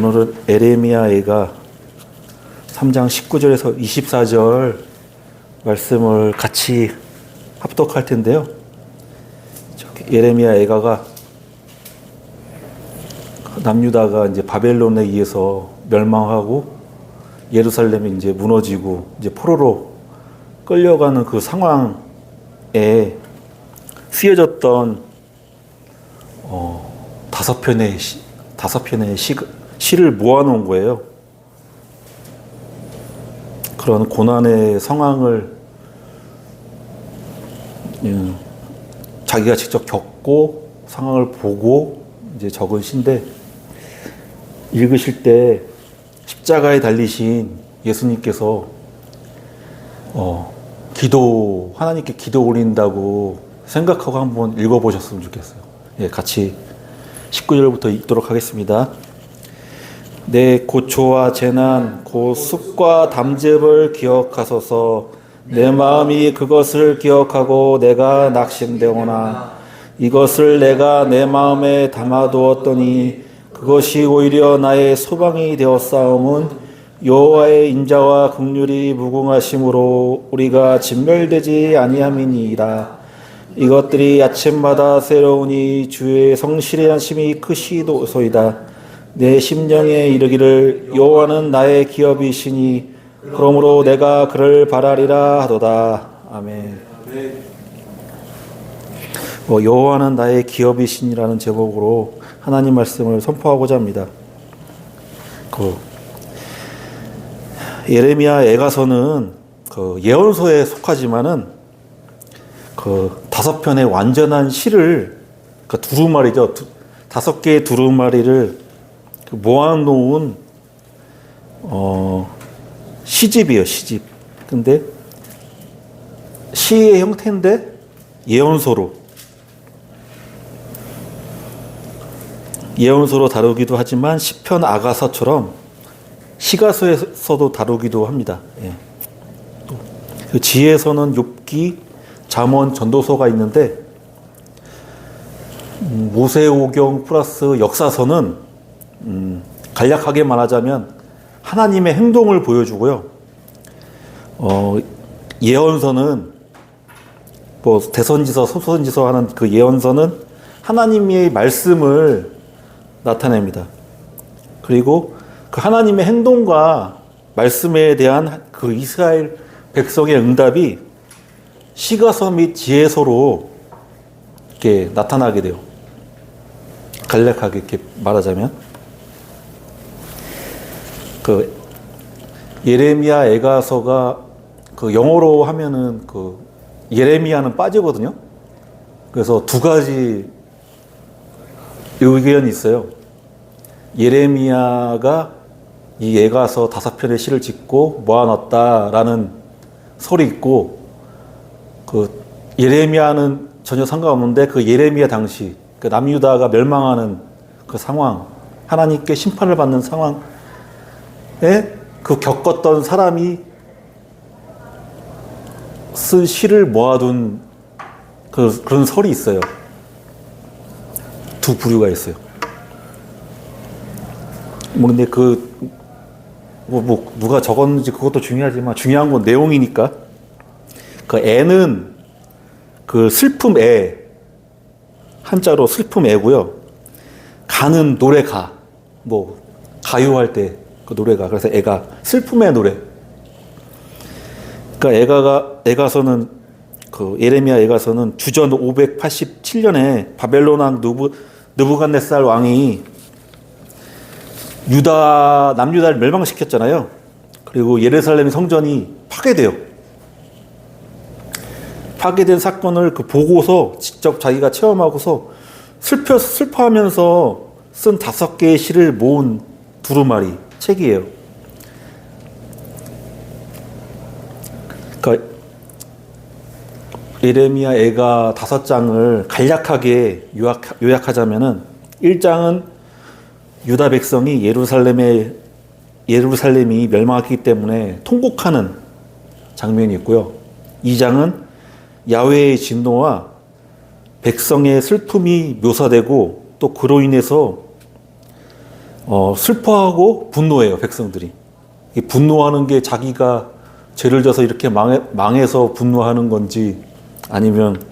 오늘은 에레미야가 3장 19절에서 24절 말씀을 같이 합독할 텐데요. 예레미야 애가가 남유다가 이제 바벨론에 의해서 멸망하고 예루살렘이 이제 무너지고 이제 포로로 끌려가는 그 상황에 쓰여졌던 다섯 편의 시를 모아놓은 거예요. 그런 고난의 상황을 자기가 직접 겪고 상황을 보고 이제 적은 시인데, 읽으실 때 십자가에 달리신 예수님께서 하나님께 기도 올린다고 생각하고 한번 읽어보셨으면 좋겠어요. 예, 같이 19절부터 읽도록 하겠습니다. 내 고초와 재난, 곧 습과 담즙을 기억하소서. 내 마음이 그것을 기억하고 내가 낙심되오나 이것을 내가 내 마음에 담아두었더니 그것이 오히려 나의 소망이 되었사옴은 여호와의 인자와 긍휼이 무궁하심으로 우리가 진멸되지 아니함이니이다. 이것들이 아침마다 새로우니 주의 성실하심이 크시도소이다. 내 심령에 이르기를 여호와는 나의 기업이시니 그러므로 내가 그를 바라리라 하도다. 아멘. 여호와는 나의 기업이시니라는 제목으로 하나님 말씀을 선포하고자 합니다. 예레미야 애가서는 예언서에 속하지만은 다섯 편의 완전한 시를, 두루마리죠. 다섯 개의 두루마리를 모아놓은 시집이에요, 시집. 근데 시의 형태인데 예언서로 다루기도 하지만 시편 아가서처럼 시가서에서도 다루기도 합니다. 예. 그 지혜서는 욥기, 잠언, 전도서가 있는데 모세오경 플러스 역사서는 간략하게 말하자면 하나님의 행동을 보여주고요. 예언서는 대선지서, 소선지서 하는 그 예언서는 하나님의 말씀을 나타냅니다. 그리고 그 하나님의 행동과 말씀에 대한 그 이스라엘 백성의 응답이 시가서 및 지혜서로 이렇게 나타나게 돼요. 간략하게 이렇게 말하자면, 예레미야 애가서가 영어로 하면은 예레미야는 빠지거든요. 그래서 두 가지 의견이 있어요. 예레미야가 이 애가서 다섯 편의 시를 짓고 모아놨다라는 설이 있고, 예레미야는 전혀 상관없는데 예레미야 당시 남유다가 멸망하는 그 상황, 하나님께 심판을 받는 상황에 겪었던 사람이 쓴 시를 모아둔 그런 설이 있어요. 두 부류가 있어요. 근데 누가 적었는지 그것도 중요하지만 중요한 건 내용이니까. 애는 슬픔 애, 한자로 슬픔 애고요. 가는 노래가, 가요할 때 노래가, 그래서 애가 슬픔의 노래. 애가서는 예레미야 애가서는 주전 587년에 바벨론 왕 느부갓네살 왕이 남유다를 멸망시켰잖아요. 그리고 예루살렘 성전이 파괴돼요. 파괴된 사건을 보고서 직접 자기가 체험하고서 슬퍼하면서 쓴 다섯 개의 시를 모은 두루마리 책이에요. 예레미야 애가 5장을 간략하게 요약하자면은 1장은 유다 백성이 예루살렘이 멸망했기 때문에 통곡하는 장면이 있고요. 2장은 야훼의 진노와 백성의 슬픔이 묘사되고 또 그로 인해서 슬퍼하고 분노해요, 백성들이. 이 분노하는 게 자기가 죄를 져서 이렇게 망해서 분노하는 건지, 아니면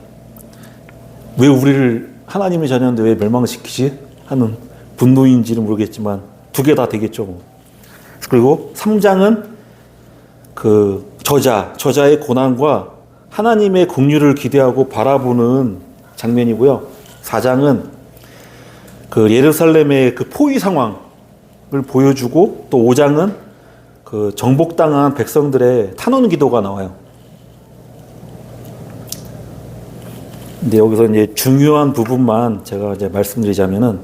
왜 우리를 하나님의 자녀인데 왜 멸망시키지? 하는 분노인지는 모르겠지만 두 개 다 되겠죠. 뭐. 그리고 3장은 그 저자의 고난과 하나님의 긍휼을 기대하고 바라보는 장면이고요. 4장은 그 예루살렘의 그 포위 상황을 보여주고, 또 5장은 그 정복당한 백성들의 탄원 기도가 나와요. 근데 여기서 이제 중요한 부분만 제가 이제 말씀드리자면은,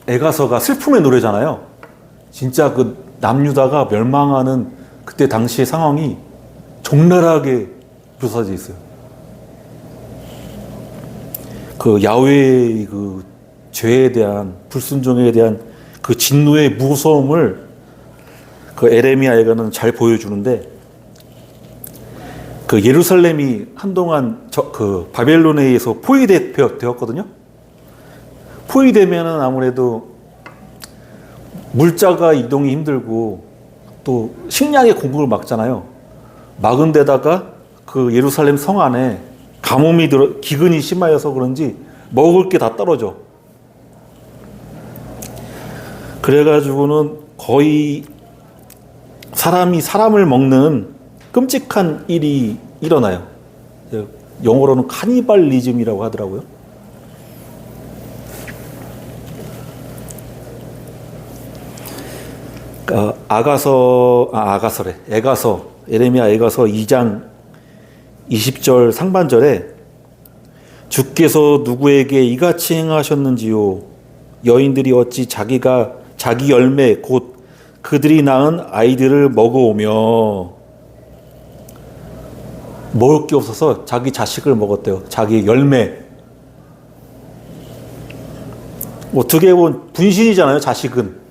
에가서가 슬픔의 노래잖아요. 진짜 그 남유다가 멸망하는 그때 당시의 상황이 적나라하게 묘사되어 있어요. 그 야훼의 그 죄에 대한, 불순종에 대한 그 진노의 무서움을 그 에레미야 에가는 잘 보여주는데, 그 예루살렘이 한동안 그 바벨론에 의해서 포위되었거든요. 포위되면은 아무래도 물자가 이동이 힘들고 또 식량의 공급을 막잖아요. 막은 데다가 그 예루살렘 성 안에 가뭄이 기근이 심하여서 그런지 먹을 게 다 떨어져. 그래가지고는 거의 사람이 사람을 먹는 끔찍한 일이 일어나요. 영어로는 카니발리즘이라고 하더라고요. 에레미야 에가서 2장 20절 상반절에 주께서 누구에게 이같이 행하셨는지요? 여인들이 어찌 자기 열매 곧 그들이 낳은 아이들을 먹어오며, 먹을 게 없어서 자기 자식을 먹었대요. 자기 열매. 어떻게 보면 분신이잖아요, 자식은.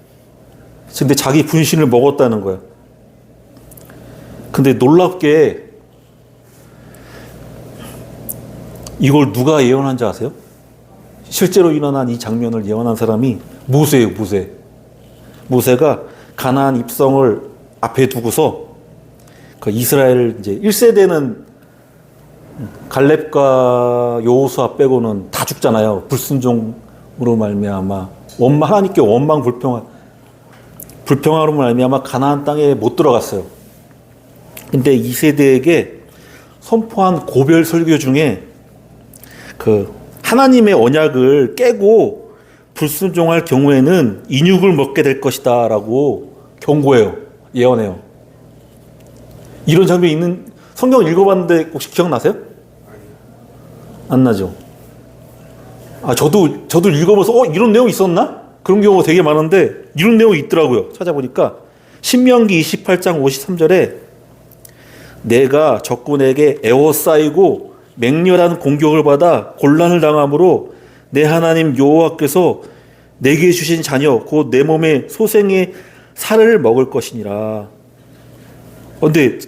근데 자기 분신을 먹었다는 거예요. 근데 놀랍게 이걸 누가 예언한지 아세요? 실제로 일어난 이 장면을 예언한 사람이 모세예요, 모세. 모세가 가나안 입성을 앞에 두고서 그 이스라엘 이제 1세대는 갈렙과 여호수아 빼고는 다 죽잖아요. 불순종으로 말미암아 하나님께 원망 불평하로 말미암아 가나안 땅에 못 들어갔어요. 근데 2세대에게 선포한 고별 설교 중에 그 하나님의 언약을 깨고 불순종할 경우에는 인육을 먹게 될 것이다 라고 경고해요. 예언해요. 이런 장면이 있는, 성경 읽어봤는데 혹시 기억나세요? 안 나죠? 저도 읽어봐서 이런 내용이 있었나? 그런 경우가 되게 많은데 이런 내용이 있더라고요. 찾아보니까 신명기 28장 53절에 내가 적군에게 에워싸이고 맹렬한 공격을 받아 곤란을 당함으로 내 하나님 여호와께서 내게 주신 자녀 곧 내 몸의 소생의 살을 먹을 것이니라. 그런데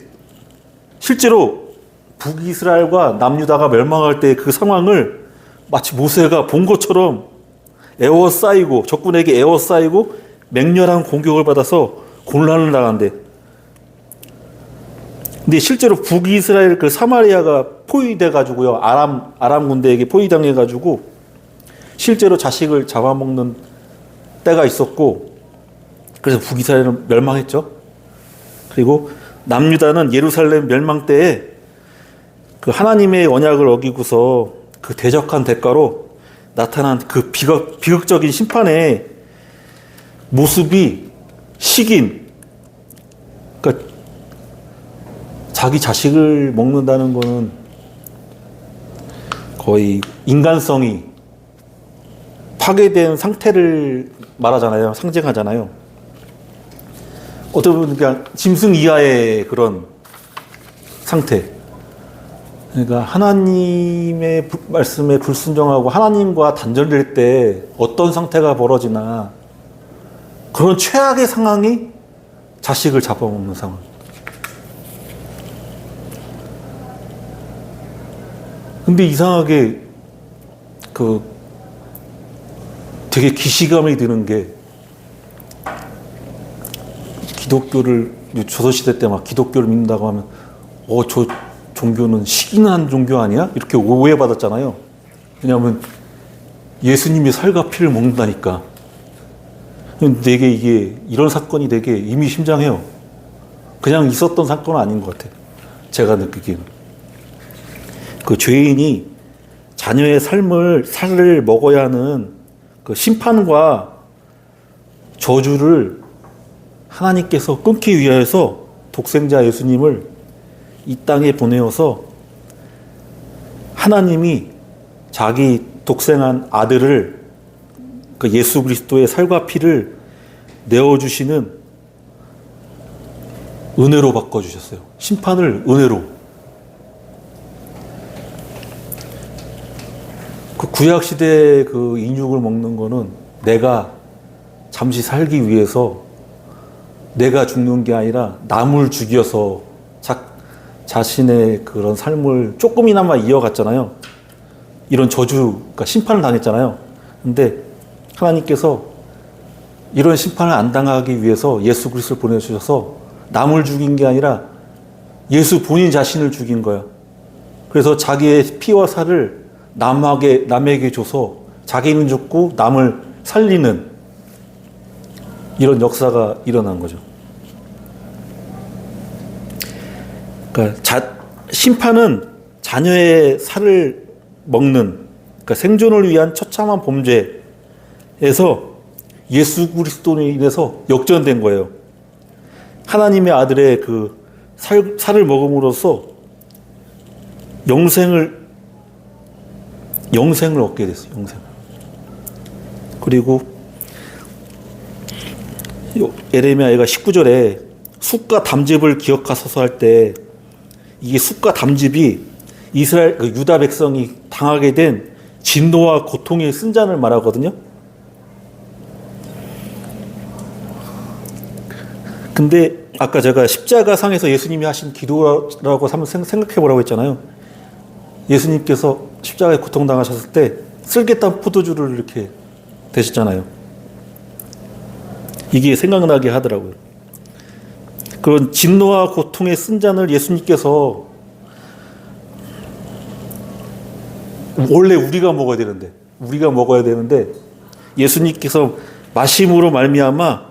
실제로 북이스라엘과 남유다가 멸망할 때 그 상황을 마치 모세가 본 것처럼 적군에게 에워싸이고 맹렬한 공격을 받아서 곤란을 당한대. 근데 실제로 북이스라엘 그 사마리아가 포위돼가지고요, 아람 군대에게 포위당해가지고 실제로 자식을 잡아먹는 때가 있었고, 그래서 북이스라엘은 멸망했죠. 그리고 남유다는 예루살렘 멸망 때에 그 하나님의 언약을 어기고서 그 대적한 대가로 나타난 그 비극적인 심판의 모습이 식인, 그러니까 자기 자식을 먹는다는 거는 거의 인간성이 파괴된 상태를 말하잖아요. 상징하잖아요. 어떻게 보면 그냥 짐승 이하의 그런 상태. 그러니까 하나님의 말씀에 불순종하고 하나님과 단절될 때 어떤 상태가 벌어지나, 그런 최악의 상황이 자식을 잡아먹는 상황. 근데 이상하게 그 되게 기시감이 드는 게 기독교를 조선시대 때 막 기독교를 믿는다고 하면 저 종교는 시기한 종교 아니야? 이렇게 오해받았잖아요. 왜냐하면 예수님이 살과 피를 먹는다니까. 되게 이런 사건이 되게 의미심장해요. 그냥 있었던 사건은 아닌 것 같아요. 제가 느끼기에는. 그 죄인이 자녀의 살을 먹어야 하는 그 심판과 저주를 하나님께서 끊기 위하여서 독생자 예수님을 이 땅에 보내어서 하나님이 자기 독생한 아들을 그 예수 그리스도의 살과 피를 내어주시는 은혜로 바꿔주셨어요. 심판을 은혜로. 그 구약시대의 그 인육을 먹는 거는 내가 잠시 살기 위해서 내가 죽는 게 아니라 남을 죽여서 자신의 그런 삶을 조금이나마 이어갔잖아요. 이런 저주, 그러니까 심판을 당했잖아요. 근데 하나님께서 이런 심판을 안 당하기 위해서 예수 그리스도를 보내주셔서 남을 죽인 게 아니라 예수 본인 자신을 죽인 거야. 그래서 자기의 피와 살을 남에게 줘서 자기는 죽고 남을 살리는 이런 역사가 일어난 거죠. 그러니까 심판은 자녀의 살을 먹는, 그러니까 생존을 위한 처참한 범죄에서 예수 그리스도로 인해서 역전된 거예요. 하나님의 아들의 그 살을 먹음으로써 영생을 얻게 됐어요. 영생. 그리고 에레미야가 19절에 숫과 담즙을 기억하소서 할 때 이게 숫과 담즙이 이스라엘 유다 백성이 당하게 된 진노와 고통의 쓴잔을 말하거든요. 근데 아까 제가 십자가상에서 예수님이 하신 기도라고 한번 생각해 보라고 했잖아요. 예수님께서 십자가에 고통당하셨을 때 쓸개탄 포도주를 이렇게 드셨잖아요. 이게 생각나게 하더라고요. 그런 진노와 고통의 쓴잔을 예수님께서 원래 우리가 먹어야 되는데 예수님께서 마심으로 말미암아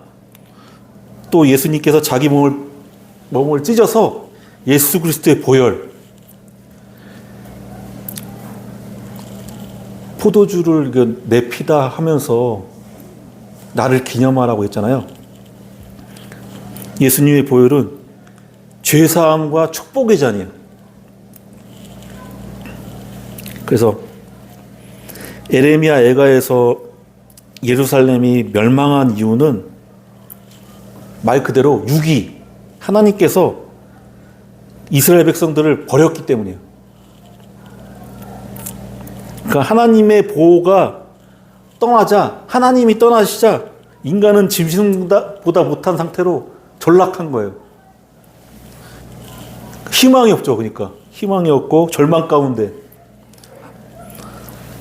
또 예수님께서 자기 몸을 찢어서 예수 그리스도의 보혈, 포도주를 내 피다 하면서 나를 기념하라고 했잖아요. 예수님의 보혈은 죄사함과 축복의 잔이에요. 그래서 에레미야 애가에서 예루살렘이 멸망한 이유는 말 그대로 유기, 하나님께서 이스라엘 백성들을 버렸기 때문이에요. 그러니까 하나님의 보호가 떠나자, 하나님이 떠나시자 인간은 짐승보다 못한 상태로 전락한 거예요. 희망이 없죠. 그러니까 희망이 없고 절망 가운데.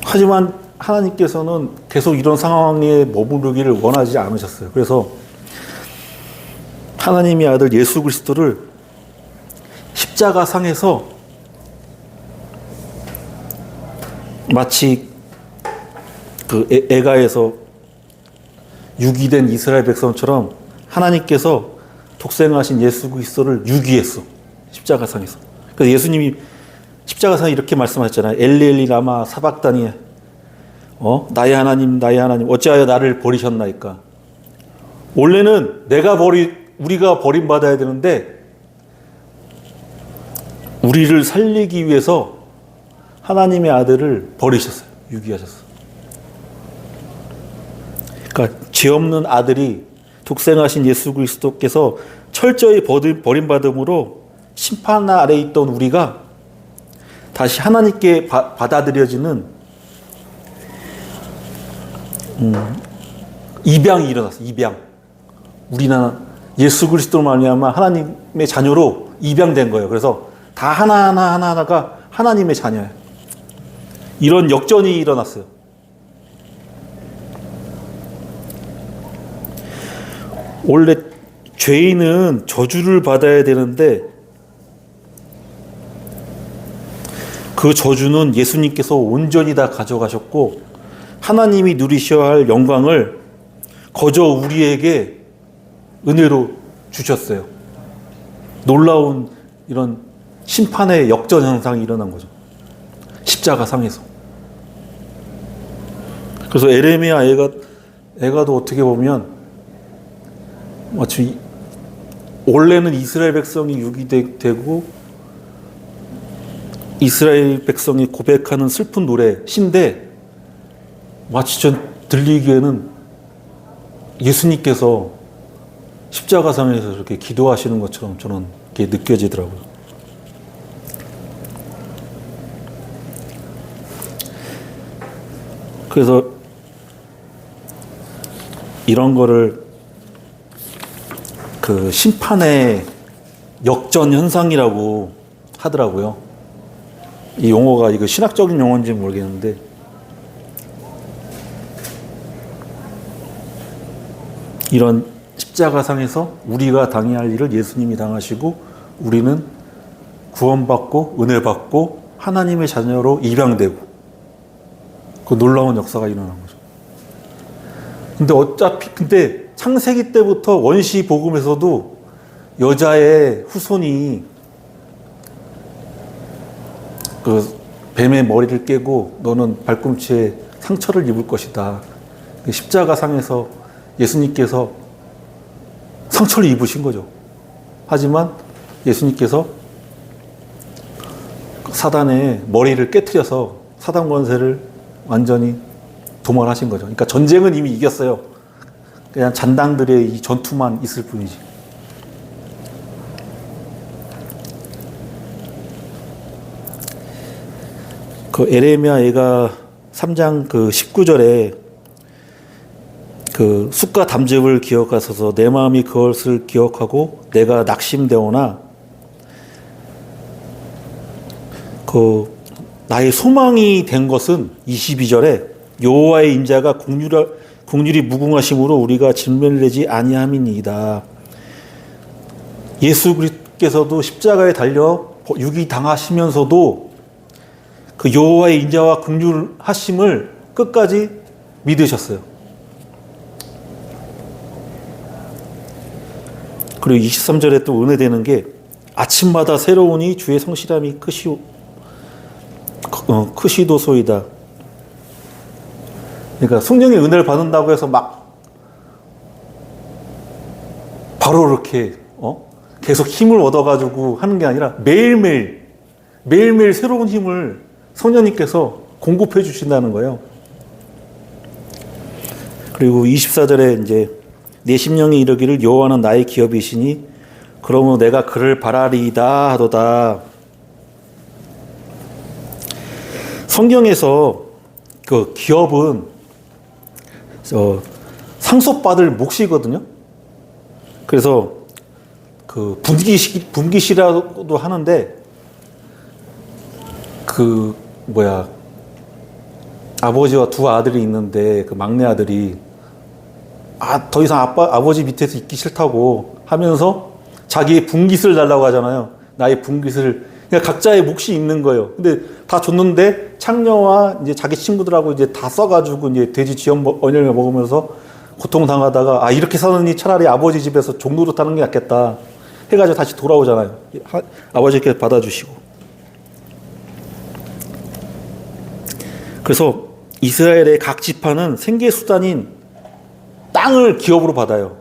하지만 하나님께서는 계속 이런 상황에 머무르기를 원하지 않으셨어요. 그래서 하나님의 아들 예수 그리스도를 십자가상에서 마치 그 애가에서 유기된 이스라엘 백성처럼 하나님께서 독생하신 예수 그리스도를 유기했어. 십자가상에서. 그래서 예수님이 십자가상에 이렇게 말씀하셨잖아요. 엘리 엘리 라마 사박다니, 나의 하나님 나의 하나님 어찌하여 나를 버리셨나이까. 원래는 우리가 버림받아야 되는데 우리를 살리기 위해서 하나님의 아들을 버리셨어요. 유기하셨어요. 그러니까 죄 없는 아들이 독생하신 예수 그리스도께서 철저히 버림받음으로 심판 아래에 있던 우리가 다시 하나님께 받아들여지는 입양이 일어났어요. 입양. 우리는 예수 그리스도로 말미암아 하나님의 자녀로 입양된 거예요. 그래서 다 하나하나가 하나님의 자녀예요. 이런 역전이 일어났어요. 원래 죄인은 저주를 받아야 되는데 그 저주는 예수님께서 온전히 다 가져가셨고 하나님이 누리셔야 할 영광을 거저 우리에게 은혜로 주셨어요. 놀라운 이런 심판의 역전 현상이 일어난 거죠. 십자가상에서. 그래서 에레미야 애가도 어떻게 보면 마치 원래는 이스라엘 백성이 유기되고 이스라엘 백성이 고백하는 슬픈 노래 신데 마치 전 들리기에는 예수님께서 십자가상에서 이렇게 기도하시는 것처럼 저는 이렇게 느껴지더라고요. 그래서 이런 거를 그 심판의 역전 현상이라고 하더라고요. 이 용어가 이거 신학적인 용어인지 모르겠는데 이런 십자가상에서 우리가 당해야 할 일을 예수님이 당하시고 우리는 구원받고 은혜받고 하나님의 자녀로 입양되고 그 놀라운 역사가 일어난 거죠. 근데 창세기 때부터 원시 복음에서도 여자의 후손이 그 뱀의 머리를 깨고 너는 발꿈치에 상처를 입을 것이다. 십자가상에서 예수님께서 상처를 입으신 거죠. 하지만 예수님께서 사단의 머리를 깨트려서 사단 권세를 완전히 도말하신 거죠. 그러니까 전쟁은 이미 이겼어요. 그냥 잔당들의 이 전투만 있을 뿐이지. 그 에레미야 애가 3장 그 19절에 그 숫과 담즙을 기억하소서 내 마음이 그것을 기억하고 내가 낙심되오나 그 나의 소망이 된 것은 22절에 여호와의 인자가 국률이 무궁하심으로 우리가 진멸되지 아니함이니이다. 예수 그리스도께서도 십자가에 달려 유기 당하시면서도 그 여호와의 인자와 긍휼하심을 끝까지 믿으셨어요. 그리고 23절에 또 은혜되는 게 아침마다 새로우니 주의 성실함이 크시도소이다. 그러니까 성령의 은혜를 받는다고 해서 막 바로 이렇게 계속 힘을 얻어가지고 하는 게 아니라 매일매일 새로운 힘을 성령님께서 공급해 주신다는 거예요. 그리고 24절에 이제 내 심령이 이르기를 여호와는 나의 기업이시니 그러므로 내가 그를 바라리이다 하도다. 성경에서 그 기업은 상속받을 몫이거든요. 그래서 그 분기시라고도 하는데 아버지와 두 아들이 있는데 그 막내 아들이 더 이상 아버지 밑에서 있기 싫다고 하면서 자기의 분깃을 달라고 하잖아요. 나의 분깃을. 그러니까 각자의 몫이 있는 거예요. 근데 다 줬는데 창녀와 이제 자기 친구들하고 이제 다 써가지고 이제 돼지 언혈을 먹으면서 고통당하다가 이렇게 사느니 차라리 아버지 집에서 종노릇 하는 게 낫겠다 해가지고 다시 돌아오잖아요. 아버지께 받아주시고. 그래서 이스라엘의 각 지파는 생계 수단인 땅을 기업으로 받아요.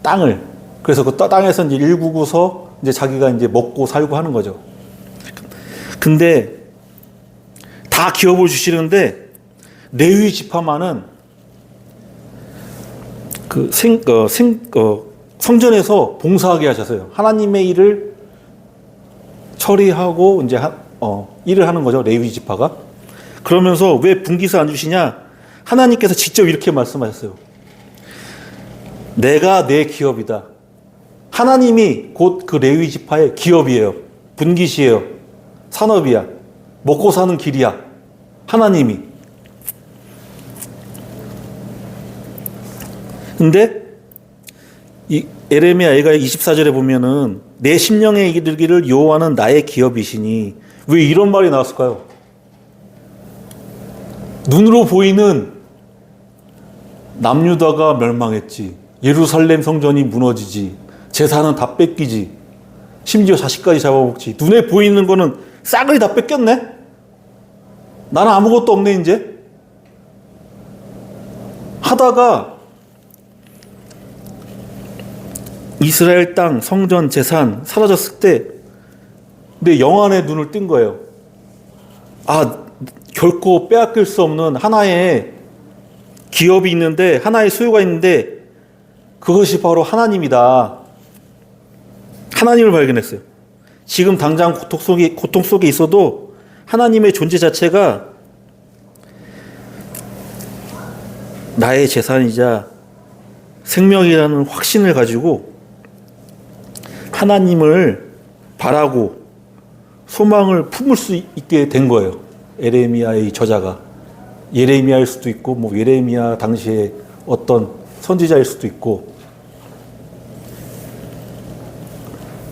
땅을. 그래서 그 땅에서 이제 일구고서 이제 자기가 이제 먹고 살고 하는 거죠. 근데 다 기업을 주시는데 레위 지파만은 성전에서 봉사하게 하셨어요. 하나님의 일을 처리하고 이제 일을 하는 거죠. 레위 지파가. 그러면서 왜 분깃을 안 주시냐? 하나님께서 직접 이렇게 말씀하셨어요. 내가 내 기업이다. 하나님이 곧 그 레위 지파의 기업이에요. 분깃이에요. 산업이야. 먹고 사는 길이야. 하나님이. 근데 이 에레미야 애가 24절에 보면은 내 심령에 이르기를 여호와는 나의 기업이시니, 왜 이런 말이 나왔을까요? 눈으로 보이는 남유다가 멸망했지, 예루살렘 성전이 무너지지, 제사는 다 뺏기지, 심지어 자식까지 잡아먹지. 눈에 보이는 거는 싸그리 다 뺏겼네? 나는 아무것도 없네 이제? 하다가 이스라엘 땅 성전 재산 사라졌을 때 내 영안에 눈을 뜬 거예요. 아, 결코 빼앗길 수 없는 하나의 기업이 있는데, 하나의 소유가 있는데, 그것이 바로 하나님이다. 하나님을 발견했어요. 지금 당장 고통 속에 있어도 하나님의 존재 자체가 나의 재산이자 생명이라는 확신을 가지고 하나님을 바라고 소망을 품을 수 있게 된 거예요. 에레미야의 저자가. 예레미야일 수도 있고, 뭐 예레미야 당시에 어떤 선지자일 수도 있고.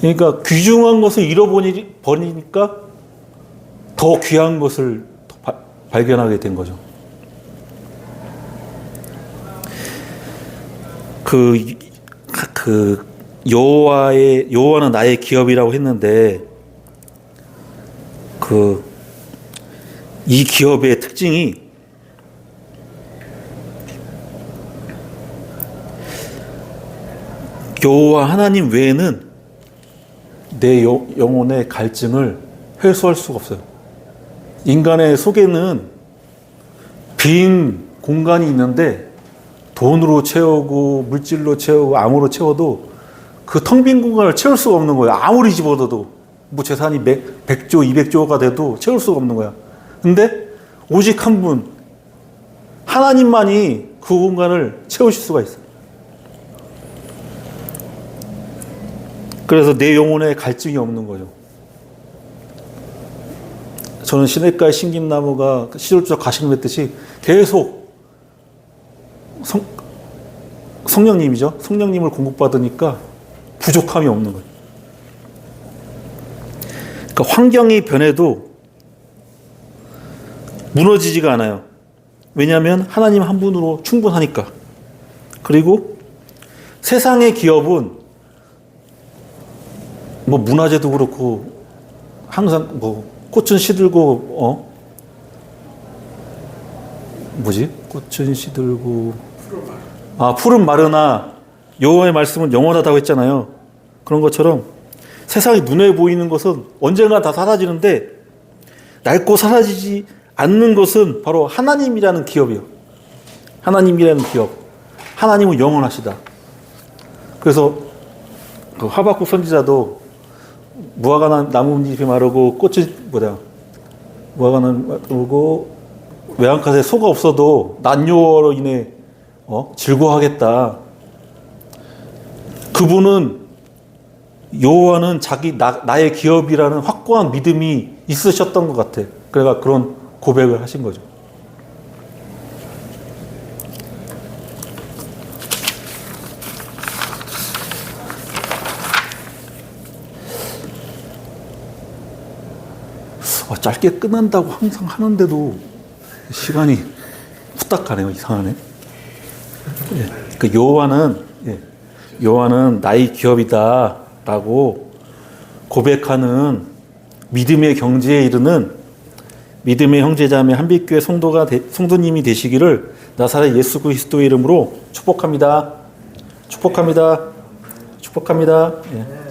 그러니까 귀중한 것을 잃어버리니까 더 귀한 것을 발견하게 된 거죠. 여호와는 나의 기업이라고 했는데, 이 기업의 특징이 여호와 하나님 외에는 내 영혼의 갈증을 해소할 수가 없어요. 인간의 속에는 빈 공간이 있는데, 돈으로 채우고 물질로 채우고 암으로 채워도 그 텅 빈 공간을 채울 수가 없는 거예요. 아무리 집어넣어도. 뭐 재산이 100조, 200조가 돼도 채울 수가 없는 거야. 근데 오직 한 분, 하나님만이 그 공간을 채우실 수가 있어요. 그래서 내 영혼에 갈증이 없는 거죠. 저는 시냇가의 신김나무가 시들주적 가시를 맺듯이 계속 성령님이죠. 성령님을 공급받으니까 부족함이 없는 거예요. 그러니까 환경이 변해도 무너지지가 않아요. 왜냐하면 하나님 한 분으로 충분하니까. 그리고 세상의 기업은 뭐 문화재도 그렇고 항상 뭐 꽃은 시들고 꽃은 시들고 푸른 마르나 여호와의 말씀은 영원하다고 했잖아요. 그런 것처럼 세상이 눈에 보이는 것은 언젠가 다 사라지는데, 낡고 사라지지 않는 것은 바로 하나님이라는 기업이에요. 하나님이라는 기업. 하나님은 영원하시다. 그래서 그 하박국 선지자도 무화과 나뭇잎이 마르고 무화과 마르고 외양간에 소가 없어도 난요로 인해 즐거워하겠다. 그분은 여호와는 나의 기업이라는 확고한 믿음이 있으셨던 것 같아. 그래가 그런 고백을 하신 거죠. 짧게 끝난다고 항상 하는데도 시간이 후딱 가네요. 이상하네. 여호와는 나의 기업이다라고 고백하는 믿음의 경지에 이르는 믿음의 형제자매 한빛교회 성도님이 되시기를 나사렛 예수 그리스도의 이름으로 축복합니다. 축복합니다. 축복합니다. 예.